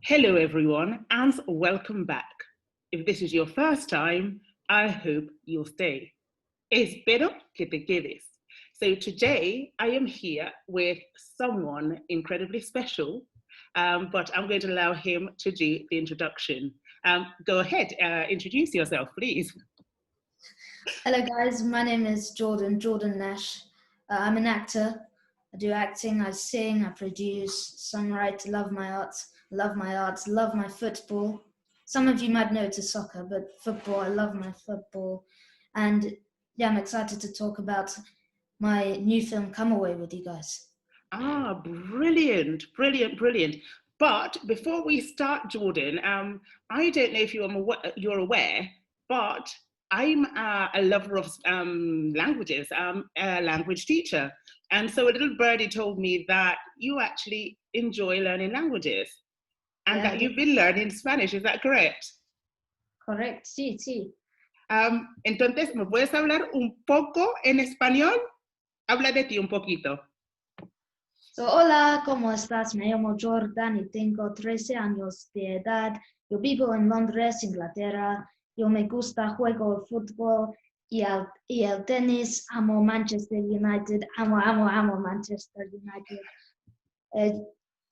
Hello, everyone, and welcome back. If this is your first time, I hope you'll stay. Espero que te quedes. So today I am here with someone incredibly special, but I'm going to allow him to do the introduction. Go ahead, introduce yourself, please. Hello guys, my name is Jordan Nash. I'm an actor. I do acting, I sing, I produce, songwrite, love my football. Some of you might know it as soccer, but football, I love my football. And yeah, I'm excited to talk about my new film, Come Away, with you guys. Brilliant, brilliant, brilliant. But before we start, Jordan, I don't know if you're aware, but I'm a lover of languages. I'm a language teacher. And so a little birdie told me that you actually enjoy learning languages and Yeah, that you've been learning Spanish. Is that correct? correct. Sí, sí. Entonces, ¿me puedes hablar un poco en español? Habla de ti un poquito. Hola, ¿cómo estás? Me llamo Jordan y tengo 13 años de edad. Yo vivo en Londres, Inglaterra. Yo me gusta juego el fútbol y el tenis. Amo Manchester United. Amo Manchester United. Eh,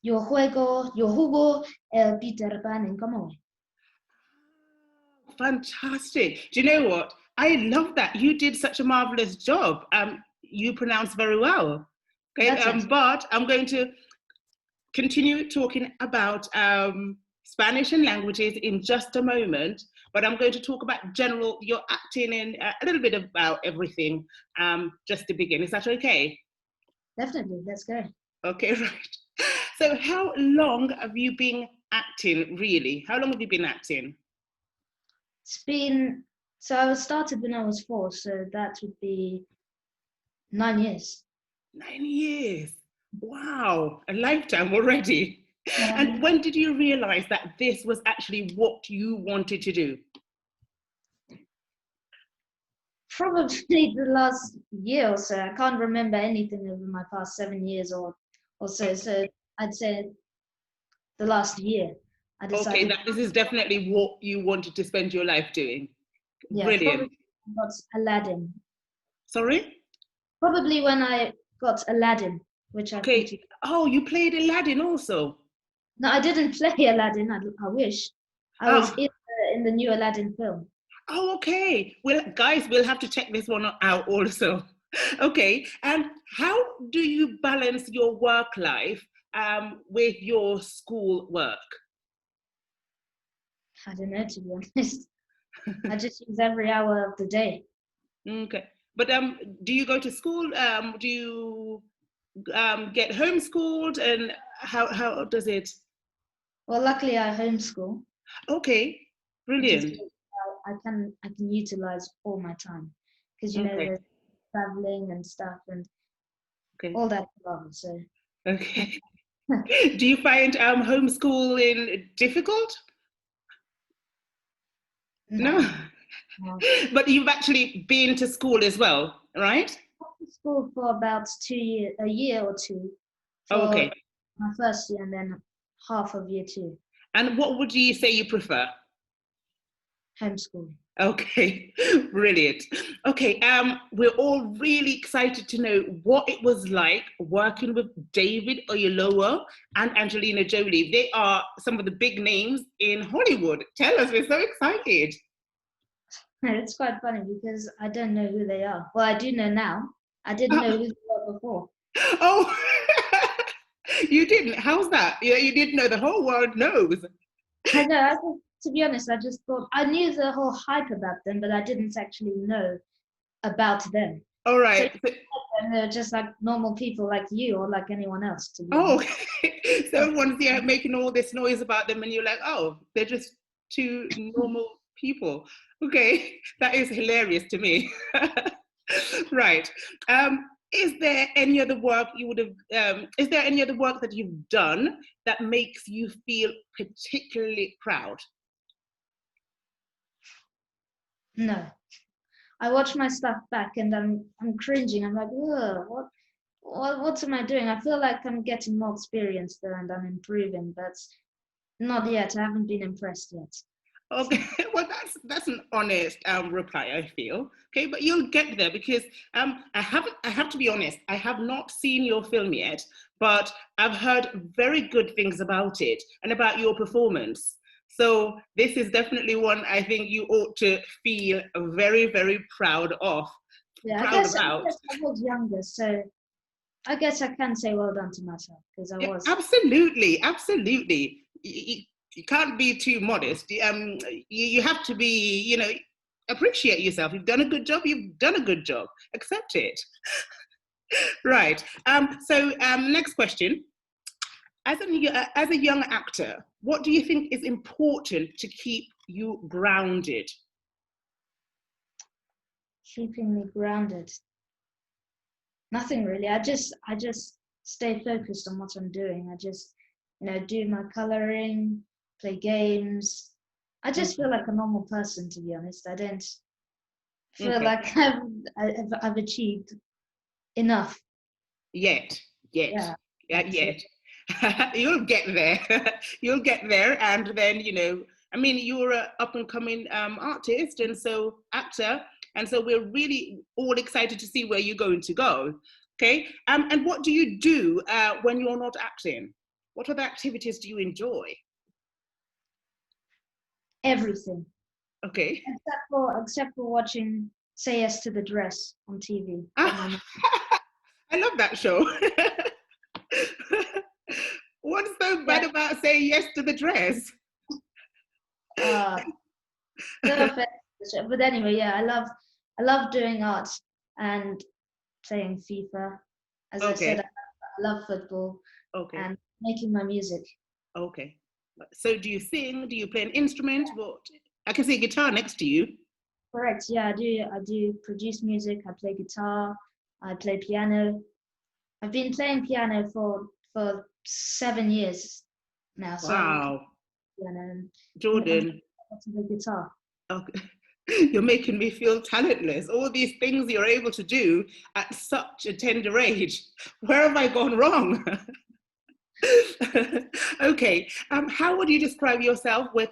yo jugo el Peter Pan en Como. Fantastic. Do you know what? I love that. You did such a marvelous job. You pronounce very well. Okay, but I'm going to continue talking about Spanish and languages in just a moment. But I'm going to talk about your acting and a little bit about everything just to begin. Is that okay? Definitely, let's go. Okay, right. So, how long have you been acting, really? How long have you been acting? I started when I was 4, so that would be 9 years. 9 years. Wow, a lifetime already. Yeah. And when did you realize that this was actually what you wanted to do? Probably the last year or so. I can't remember anything over my past 7 years or so. So I'd say the last year. I decided. Okay, this is definitely what you wanted to spend your life doing. Yeah, brilliant. Probably got Aladdin. Sorry? Probably when I got Aladdin, which I think you... Oh, you played Aladdin also? No, I didn't play Aladdin. I wish. I was in the new Aladdin film. Oh, okay. Well, guys, we'll have to check this one out also. Okay, and how do you balance your work life with your school work? I don't know, to be honest. I just use every hour of the day. Okay, but do you go to school? Do you get homeschooled, and how does it? Well, luckily I homeschool. Okay, brilliant. I can utilize all my time because you know there's traveling and stuff and all that love. So okay. Do you find homeschooling difficult? No. But you've actually been to school as well, right? I went to school for about a year or two. Okay. My first year and then half of year 2. And what would you say you prefer? Homeschooling. Okay, brilliant. Okay, we're all really excited to know what it was like working with David Oyelowo and Angelina Jolie. They are some of the big names in Hollywood. Tell us, we're so excited. It's quite funny because I don't know who they are. Well, I do know now. I didn't know who they were before. Oh, you didn't? How's that? You didn't know, the whole world knows. I know. To be honest, I just thought I knew the whole hype about them, but I didn't actually know about them. All right. So, and they're just like normal people like you or like anyone else. To be honest. So everyone's making all this noise about them and you're like, oh, they're just two normal people. Okay, that is hilarious to me. Right. Is there any other work is there any other work that you've done that makes you feel particularly proud? No. I watch my stuff back and I'm cringing. I'm like, what am I doing? I feel like I'm getting more experience there and I'm improving, but Not yet. I haven't been impressed yet. Okay, well, that's an honest reply, I feel. Okay, but you'll get there because I have to be honest. I have not seen your film yet, but I've heard very good things about it and about your performance. So this is definitely one I think you ought to feel very, very proud of, Yeah, proud about. I was younger, so I guess I can say well done to myself because I Yeah, was. absolutely, absolutely. You can't be too modest. You have to be, appreciate yourself. You've done a good job. You've done a good job. Accept it. Right. Next question. As a young actor, what do you think is important to keep you grounded? Keeping me grounded. Nothing really. I just stay focused on what I'm doing. I just, do my coloring, play games. I just feel like a normal person, to be honest. I don't feel like I've achieved enough. Yet. Yeah. Yet. You'll get there. You'll get there, and then you're an up and coming artist, and so actor, and so we're really all excited to see where you're going to go. Okay. And what do you do when you're not acting? What other activities do you enjoy? Everything. Okay. Except for watching Say Yes to the Dress on TV. I love that show. What's so bad about saying yes to the dress? But anyway, yeah, I love doing art and playing FIFA. As I said, I love football and making my music. Okay. So do you sing? Do you play an instrument? What? I can see a guitar next to you. Correct. Yeah, I do produce music. I play guitar. I play piano. I've been playing piano for 7 years now. Wow. So Jordan. The guitar. Okay. You're making me feel talentless. All these things you're able to do at such a tender age. Where have I gone wrong? Okay. How would you describe yourself with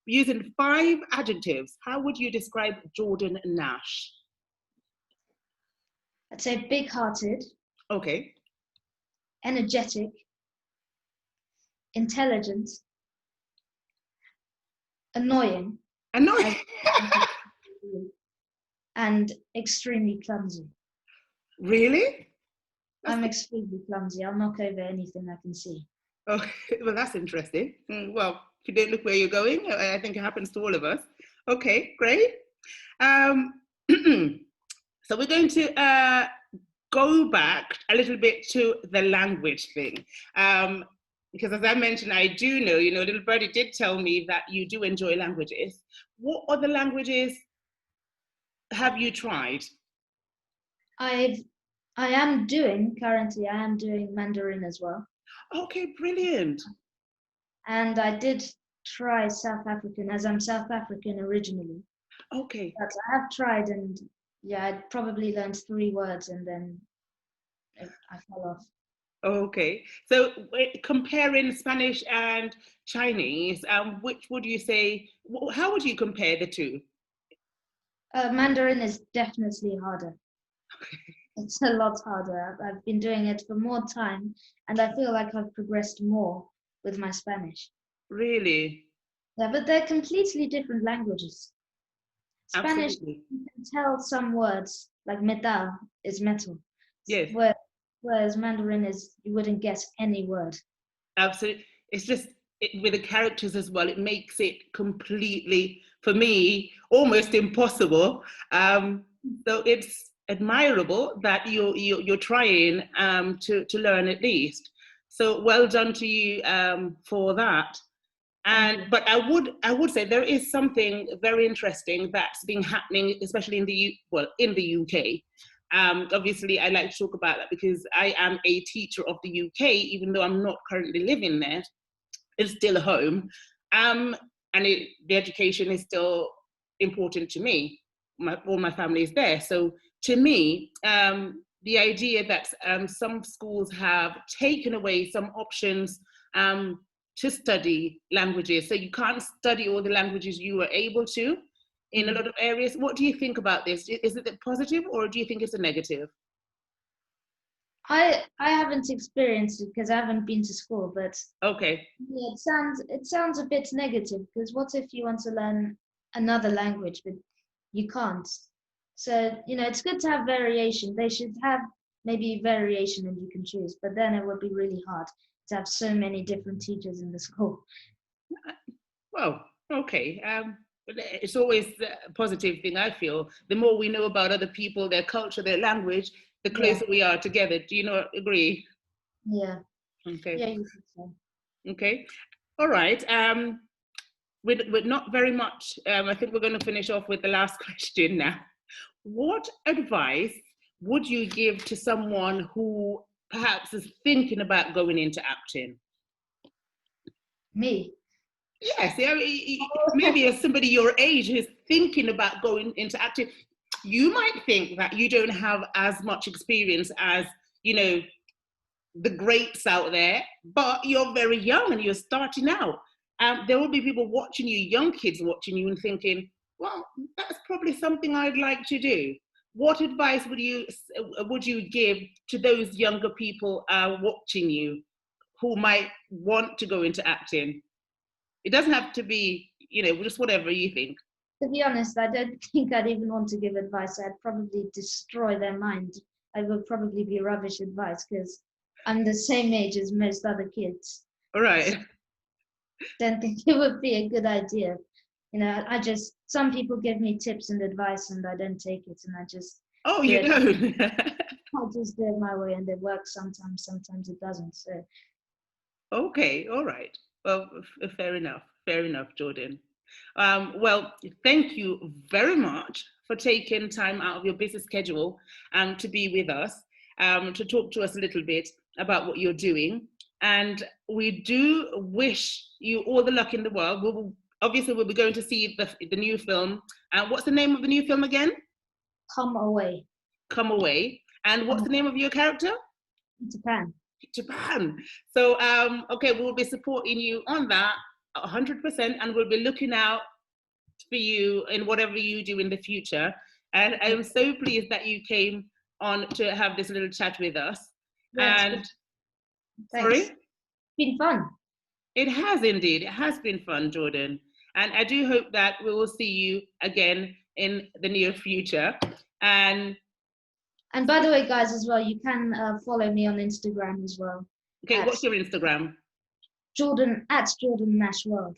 using 5 adjectives? How would you describe Jordan Nash? I'd say big-hearted. Okay. Energetic. Intelligent. Annoying. And extremely clumsy. Really? I'm extremely clumsy. I'll knock over anything I can see. Okay, well, that's interesting. Well, if you don't look where you're going, I think it happens to all of us. Okay, great. So we're going to go back a little bit to the language thing. Because as I mentioned, I do know, little birdie did tell me that you do enjoy languages. What other languages have you tried? I am doing Mandarin as well. Okay, brilliant. And I did try South African, as I'm South African originally. Okay. But I have tried, and yeah, I probably learned 3 words and then I fell off. Okay, so comparing Spanish and Chinese, which would you say, how would you compare the two? Mandarin is definitely harder. It's a lot harder. I've been doing it for more time, and I feel like I've progressed more with my Spanish. Really? Yeah, but they're completely different languages. Spanish, Absolutely. you can tell some words, like metal is metal. Yes. Whereas Mandarin is, you wouldn't get any word. Absolutely. It's just, with the characters as well, it makes it completely, for me, almost impossible. So it's admirable that you're trying to learn at least. So well done to you for that. But I would say there is something very interesting that's been happening, especially in the UK. Obviously, I like to talk about that because I am a teacher of the UK, even though I'm not currently living there. It's still a home, and the education is still important to me. All my family is there, so to me, the idea that some schools have taken away some options to study languages. So you can't study all the languages you were able to in a lot of areas. What do you think about this? Is it a positive or do you think it's a negative? I haven't experienced it because I haven't been to school, but okay. Yeah, it sounds a bit negative because what if you want to learn another language but you can't? So, it's good to have variation. They should have maybe variation and you can choose, but then it would be really hard to have so many different teachers in the school. Well, okay. It's always a positive thing, I feel. The more we know about other people, their culture, their language, the closer we are together. Do you not agree? Yeah. Okay. Yeah, you think so. Okay. All right. We're not very much, I think we're going to finish off with the last question now. What advice would you give to someone who perhaps is thinking about going into acting? Me? Yes, maybe as somebody your age who's thinking about going into acting, you might think that you don't have as much experience as, the greats out there, but you're very young and you're starting out. There will be people watching you, young kids watching you and thinking, well, that's probably something I'd like to do. What advice would you give to those younger people watching you who might want to go into acting? It doesn't have to be, just whatever you think. To be honest, I don't think I'd even want to give advice. I'd probably destroy their mind. It would probably be rubbish advice because I'm the same age as most other kids. All right. So I don't think it would be a good idea. Some people give me tips and advice and I don't take it and I just... Oh, you don't? I just do it my way and it works sometimes it doesn't. So. Okay, all right. Well, fair enough, Jordan. Well, thank you very much for taking time out of your busy schedule to be with us, to talk to us a little bit about what you're doing. And we do wish you all the luck in the world. We'll be going to see the new film. What's the name of the new film again? Come Away. Come Away. And what's the name of your character? Japan. So, okay, we'll be supporting you on that 100%, and we'll be looking out for you in whatever you do in the future. And I'm so pleased that you came on to have this little chat with us. And sorry? It's been fun. It has indeed. It has been fun, Jordan. And I do hope that we will see you again in the near future. And by the way, guys, as well, you can follow me on Instagram as well. Okay, what's your Instagram? Jordan Nash World.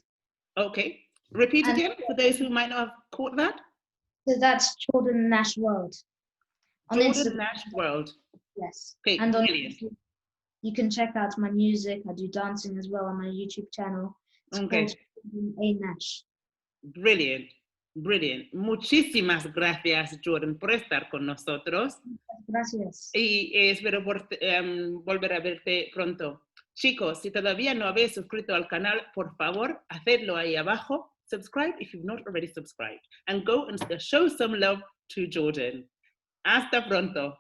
Okay, repeat again for those who might not have caught that. So that's Jordan Nash World. On Jordan Instagram. Nash World. Yes. Okay, and brilliant. You can check out my music. I do dancing as well on my YouTube channel. It's called Jordan Nash. Brilliant. Brilliant. Muchísimas gracias, Jordan, por estar con nosotros. Gracias. Y espero volver a verte pronto. Chicos, si todavía no habéis suscrito al canal, por favor, hacedlo ahí abajo. Subscribe if you've not already subscribed. And go and show some love to Jordan. Hasta pronto.